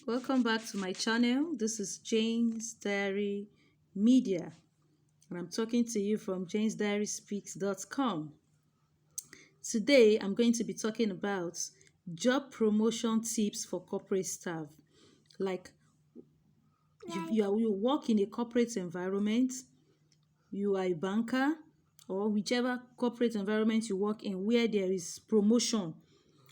Welcome back to my channel. This is Jane's Diary Media, and I'm talking to you from janesdiaryspeaks.com. Today, I'm going to be talking about job promotion tips for corporate staff. Like, you work in a corporate environment, you are a banker, or whichever corporate environment you work in where there is promotion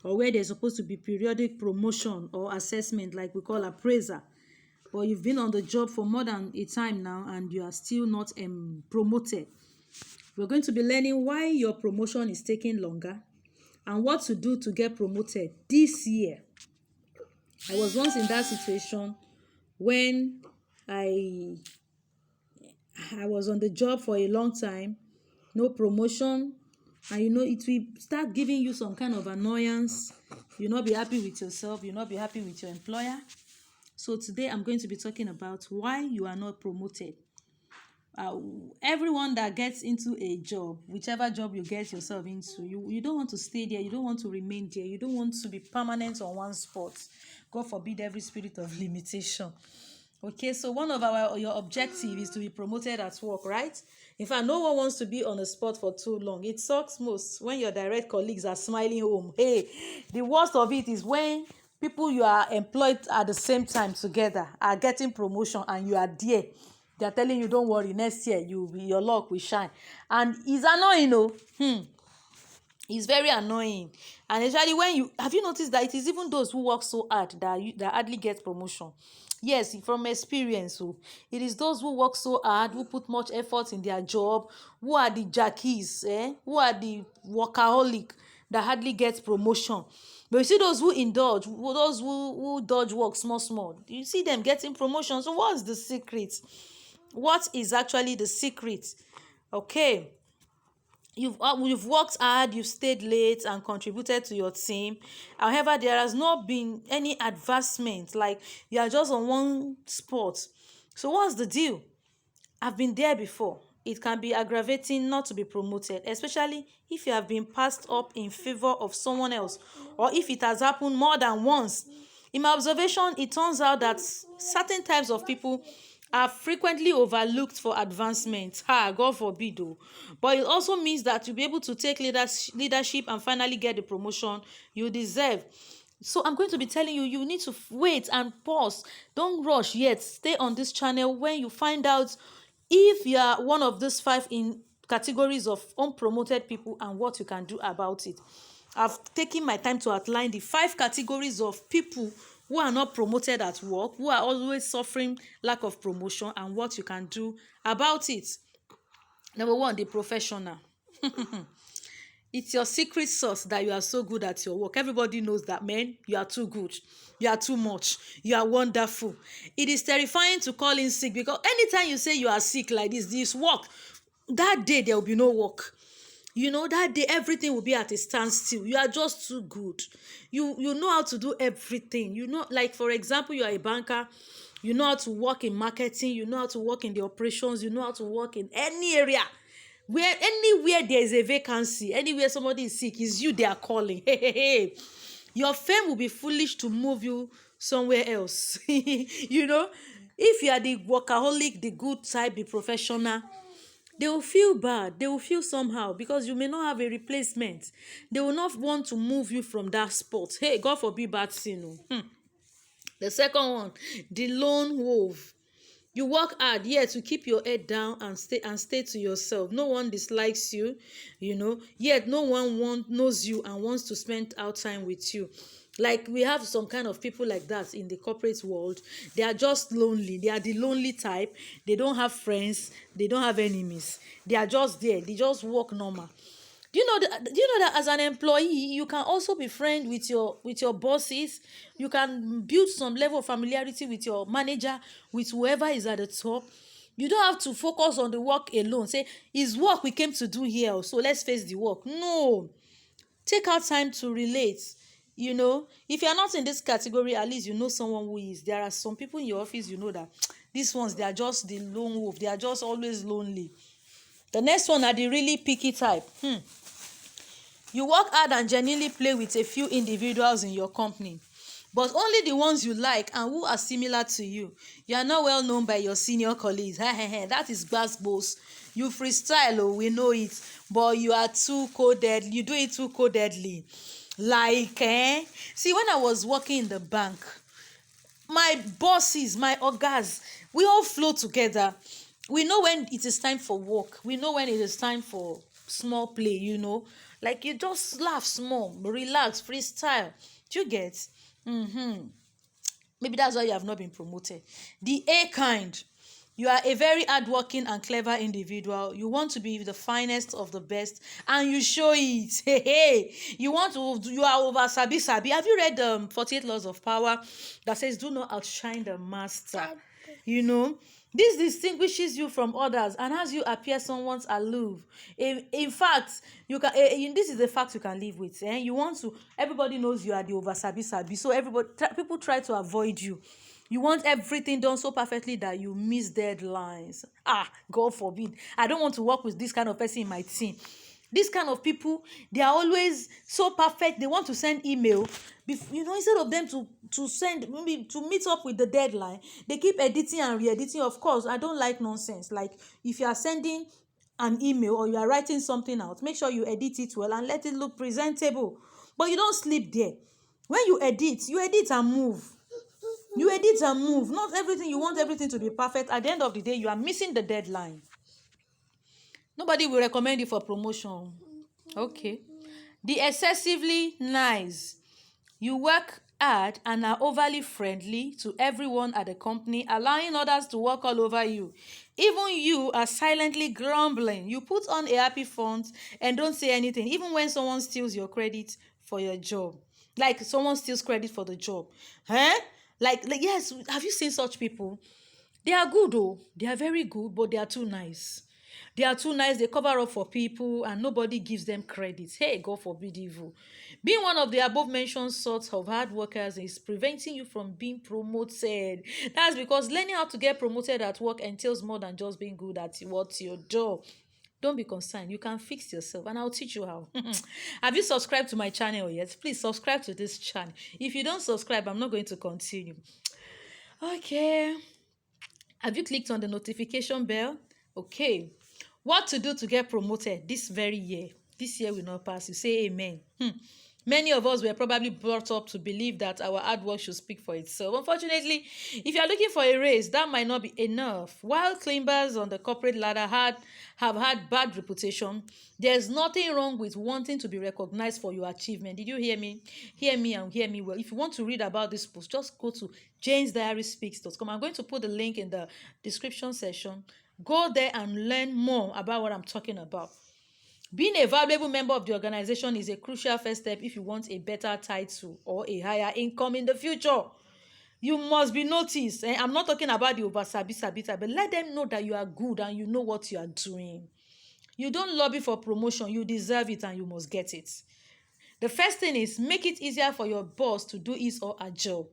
or where there's supposed to be periodic promotion or assessment, like we call appraiser. But you've been on the job for more than a time now and you are still not promoted. We're going to be learning why your promotion is taking longer and what to do to get promoted this year. I was once in that situation when I was on the job for a long time, no promotion, and it will start giving you some kind of annoyance. You'll not be happy with yourself, you'll not be happy with your employer. So today I'm going to be talking about why you are not promoted. Everyone that gets into a job, whichever job you get yourself into, you don't want to stay there, you don't want to remain there, you don't want to be permanent on one spot. God forbid every spirit of limitation. Okay, so one of your objective is to be promoted at work, right? In fact, no one wants to be on a spot for too long. It sucks most when your direct colleagues are smiling home. Hey, the worst of it is when people you are employed at the same time together are getting promotion and you are there. They are telling you, don't worry, next year your luck will shine. And it's annoying, it's very annoying. And especially when have you noticed that it is even those who work so hard that hardly get promotion? Yes, from experience, it is those who work so hard, who put much effort in their job, who are the jackies, who are the workaholic that hardly get promotion. But you see those who indulge, those who dodge work small, you see them getting promotion. So what's the secret? What is actually the secret? Okay, you've worked hard, you've stayed late and contributed to your team. However, there has not been any advancement, like you are just on one spot. So what's the deal? I've been there before. It can be aggravating not to be promoted, especially if you have been passed up in favor of someone else, or if it has happened more than once. In my observation, it turns out that certain types of people are frequently overlooked for advancement. God forbid though. But it also means that you'll be able to take leadership and finally get the promotion you deserve. So I'm going to be telling you, you need to wait and pause. Don't rush yet. Stay on this channel when you find out if you are one of these 5 in categories of unpromoted people and what you can do about it. I've taken my time to outline the 5 categories of people who are not promoted at work, who are always suffering lack of promotion, and what you can do about it. Number 1, the professional. It's your secret sauce that you are so good at your work. Everybody knows that, man. You are too good. You are too much. You are wonderful. It is terrifying to call in sick because anytime you say you are sick like this work, that day there will be no work. That day everything will be at a standstill. You are just too good. You know how to do everything. Like for example, you are a banker. You know how to work in marketing. You know how to work in the operations. You know how to work in any area. Anywhere there is a vacancy, anywhere somebody is sick, is you they are calling. Hey. Your firm will be foolish to move you somewhere else. If you are the workaholic, the good type, the professional, they will feel bad. They will feel somehow because you may not have a replacement. They will not want to move you from that spot. Hey, God forbid bad sin. The second one, the lone wolf. You work hard, to keep your head down and stay to yourself. No one dislikes you, yet no one knows you and wants to spend out time with you. Like we have some kind of people like that in the corporate world. They are just lonely. They are the lonely type. They don't have friends. They don't have enemies. They are just there. They just work normal. Do you know that as an employee you can also be friends with your bosses. You can build some level of familiarity with your manager, with whoever is at the top. You don't have to focus on the work alone. Say it's work we came to do here, so let's face the work. No, take out time to relate. If you're not in this category, at least you know someone who is. There are some people in your office, that these ones, they are just the lone wolf. They are just always lonely. The next one are the really picky type. You work hard and genuinely play with a few individuals in your company. but only the ones you like and who are similar to you. You are not well known by your senior colleagues. That is gbasgbos. You freestyle, oh, we know it, but you are too coded. You do it too codedly. Like, see, when I was working in the bank, my bosses, my ogas, we all flow together. We know when it is time for work. We know when it is time for small play, Like you just laugh small, relax, freestyle. Do you get? Mm-hmm. Maybe that's why you have not been promoted. The A kind. You are a very hardworking and clever individual. You want to be the finest of the best, and you show it. Hey, hey. You are over sabi sabi. Have you read 48 Laws of Power that says, "Do not outshine the master"? You know, this distinguishes you from others and has you appear somewhat aloof. In fact, you can. This is a fact you can live with. You want to. Everybody knows you are the over sabi sabi, so people try to avoid you. You want everything done so perfectly that you miss deadlines. God forbid. I don't want to work with this kind of person in my team. This kind of people, they are always so perfect. They want to send email, instead of them to send, maybe to meet up with the deadline, they keep editing and re-editing. Of course, I don't like nonsense. Like, if you are sending an email or you are writing something out, make sure you edit it well and let it look presentable. But you don't sleep there. When you edit and move. You edit and move. Not everything, you want everything to be perfect. At the end of the day, you are missing the deadline. Nobody will recommend you for promotion. Okay. The excessively nice. You work hard and are overly friendly to everyone at the company, allowing others to walk all over you. Even you are silently grumbling. You put on a happy front and don't say anything, even when someone steals your credit for your job. Like someone steals credit for the job. Like yes, have you seen such people? They are good, oh. They are very good, but they are too nice. They are too nice. They cover up for people and nobody gives them credit. Hey, God forbid evil. Being one of the above mentioned sorts of hard workers is preventing you from being promoted. That's because learning how to get promoted at work entails more than just being good at what you do. Don't be concerned. You can fix yourself and I'll teach you how. Have you subscribed to my channel yet? Please subscribe to this channel. If you don't subscribe, I'm not going to continue. Okay. Have you clicked on the notification bell? Okay. What to do to get promoted this very year? This year will not pass. You say amen. Many of us were probably brought up to believe that our hard work should speak for itself. Unfortunately, if you are looking for a raise, that might not be enough. While climbers on the corporate ladder have had bad reputation, there's nothing wrong with wanting to be recognized for your achievement. Did you hear me? Hear me and hear me well. If you want to read about this post, just go to janesdiaryspeaks.com. I'm going to put the link in the description section. Go there and learn more about what I'm talking about. Being a valuable member of the organization is a crucial first step if you want a better title or a higher income in the future. You must be noticed. I'm not talking about the over sabi, but let them know that you are good and you know what you are doing. You don't lobby for promotion. You deserve it and you must get it. The first thing is make it easier for your boss to do his or her job.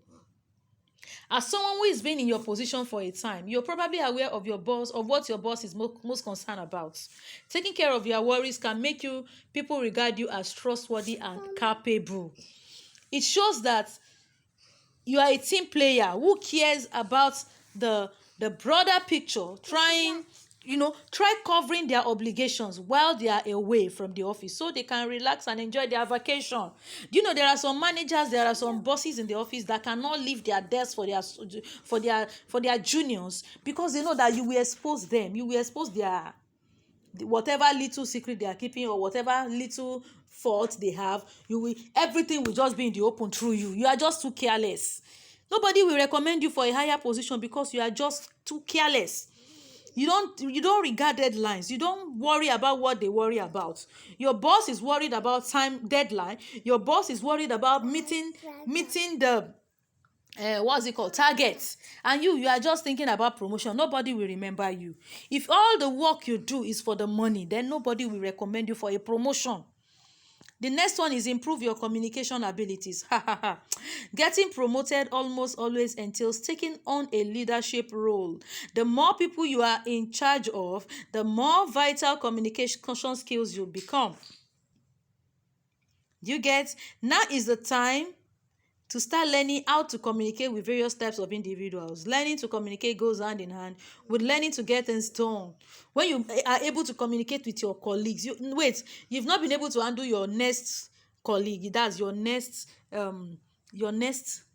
As someone who has been in your position for a time, you're probably aware of what your boss is most concerned about. Taking care of your worries can make people regard you as trustworthy and capable. It shows that you are a team player who cares about the broader picture, try covering their obligations while they are away from the office so they can relax and enjoy their vacation. There are some managers, there are some bosses in the office that cannot leave their desk for their juniors because they know that you will expose them, you will expose their whatever little secret they are keeping or whatever little fault they have. Everything will just be in the open through you. You are just too careless. Nobody will recommend you for a higher position because you are just too careless. You don't regard deadlines. You don't worry about what they worry about. Your boss is worried about time deadline. Your boss is worried about meeting the targets, and you are just thinking about promotion. Nobody will remember you. If all the work you do is for the money, then nobody will recommend you for a promotion. The next one is improve your communication abilities. Getting promoted almost always entails taking on a leadership role. The more people you are in charge of, the more vital communication skills you become. You get? Now is the time to start learning how to communicate with various types of individuals. Learning to communicate goes hand in hand with learning to get things done. When you are able to communicate with your colleagues, you've not been able to handle your next colleague. That's your next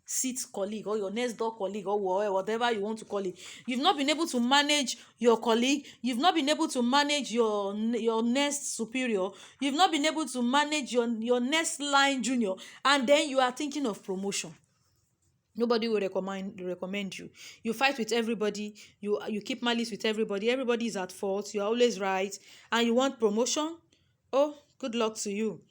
seat colleague or your next door colleague or whatever you want to call it. You've not been able to manage your colleague. You've not been able to manage your next superior. You've not been able to manage your next line junior, and then you are thinking of promotion. Nobody will recommend you. You fight with everybody. You keep malice with everybody. Everybody is at fault. You're always right, and you want promotion. Oh, good luck to you.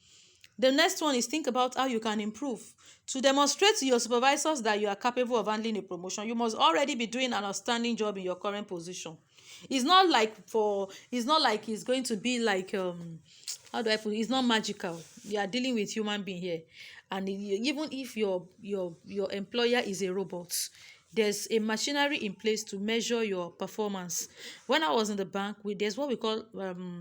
The next one is think about how you can improve. To demonstrate to your supervisors that you are capable of handling a promotion, you must already be doing an outstanding job in your current position. It's not like it's going to be like how do I put it? It's not magical. You are dealing with human being here. And even if your employer is a robot, there's a machinery in place to measure your performance. When I was in the bank, there's what we call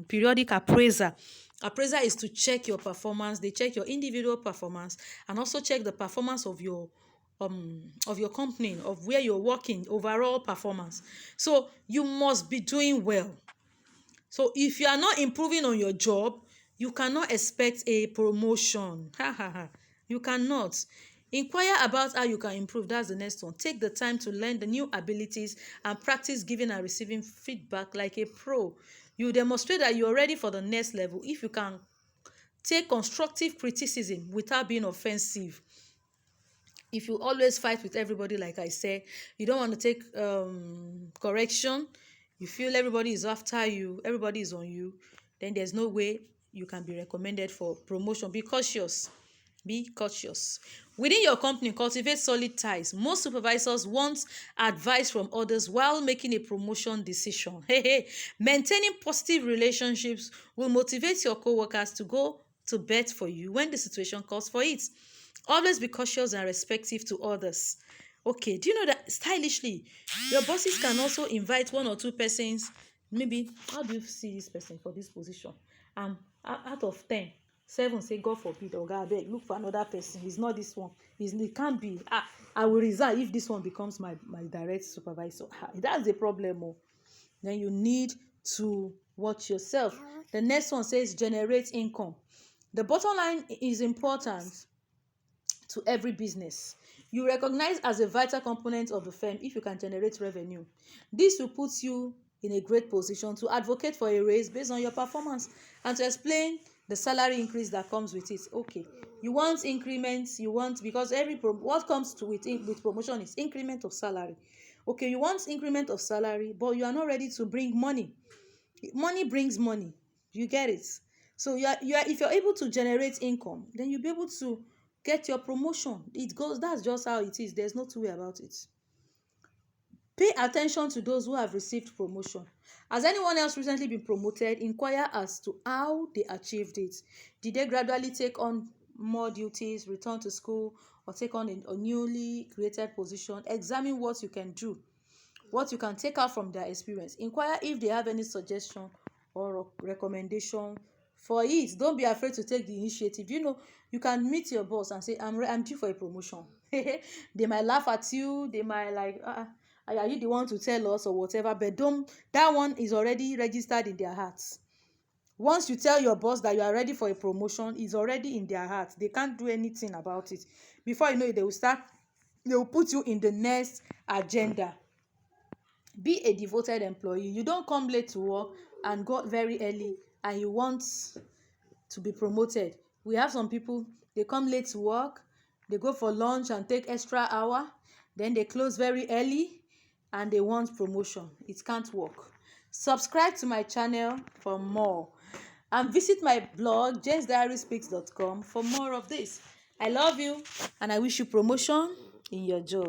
periodic appraiser. Appraiser is to check your performance. They check your individual performance and also check the performance of your company, of where you're working, overall performance. So you must be doing well. So if you are not improving on your job, you cannot expect a promotion. You cannot. Inquire about how you can improve. That's the next one. Take the time to learn the new abilities and practice giving and receiving feedback like a pro. You demonstrate that you're ready for the next level if you can take constructive criticism without being offensive. If you always fight with everybody, like I said, you don't want to take correction, you feel everybody is after you, everybody is on you, then there's no way you can be recommended for promotion. Be cautious. Be cautious. Within your company, cultivate solid ties. Most supervisors want advice from others while making a promotion decision. Maintaining positive relationships will motivate your co-workers to go to bat for you when the situation calls for it. Always be cautious and respectful to others. Okay, do you know that stylishly, your bosses can also invite one or two persons? Maybe, how do you see this person for this position? Out of 10, 7 say, God forbid, oga abeg, look for another person. It's not this one. It can't be. I will resign if this one becomes my direct supervisor. That's the problem. Then you need to watch yourself. The next one says generate income. The bottom line is important to every business. You recognize as a vital component of the firm if you can generate revenue. This will put you in a great position to advocate for a raise based on your performance and to explain the salary increase that comes with it. Okay, you want increments, because what comes with promotion is increment of salary. Okay, you want increment of salary, but you are not ready to bring money. Money brings money. You get it? So if you're able to generate income, then you'll be able to get your promotion. That's just how it is. There's no two way about it. Pay attention to those who have received promotion. Has anyone else recently been promoted? Inquire as to how they achieved it. Did they gradually take on more duties, return to school, or take on a newly created position? Examine what you can do, what you can take out from their experience. Inquire if they have any suggestion or recommendation for it. Don't be afraid to take the initiative. You can meet your boss and say, I'm due for a promotion. They might laugh at you. They might like, are you the one to tell us or whatever? But that one is already registered in their hearts. Once you tell your boss that you are ready for a promotion, it's already in their hearts. They can't do anything about it. Before you know it, they will put you in the next agenda. Be a devoted employee. You don't come late to work and go very early and you want to be promoted. We have some people, they come late to work, they go for lunch and take extra hour, then they close very early and they want promotion. It can't work. Subscribe to my channel for more and visit my blog jamesdiaryspeaks.com for more of this. I love you and I wish you promotion in your job.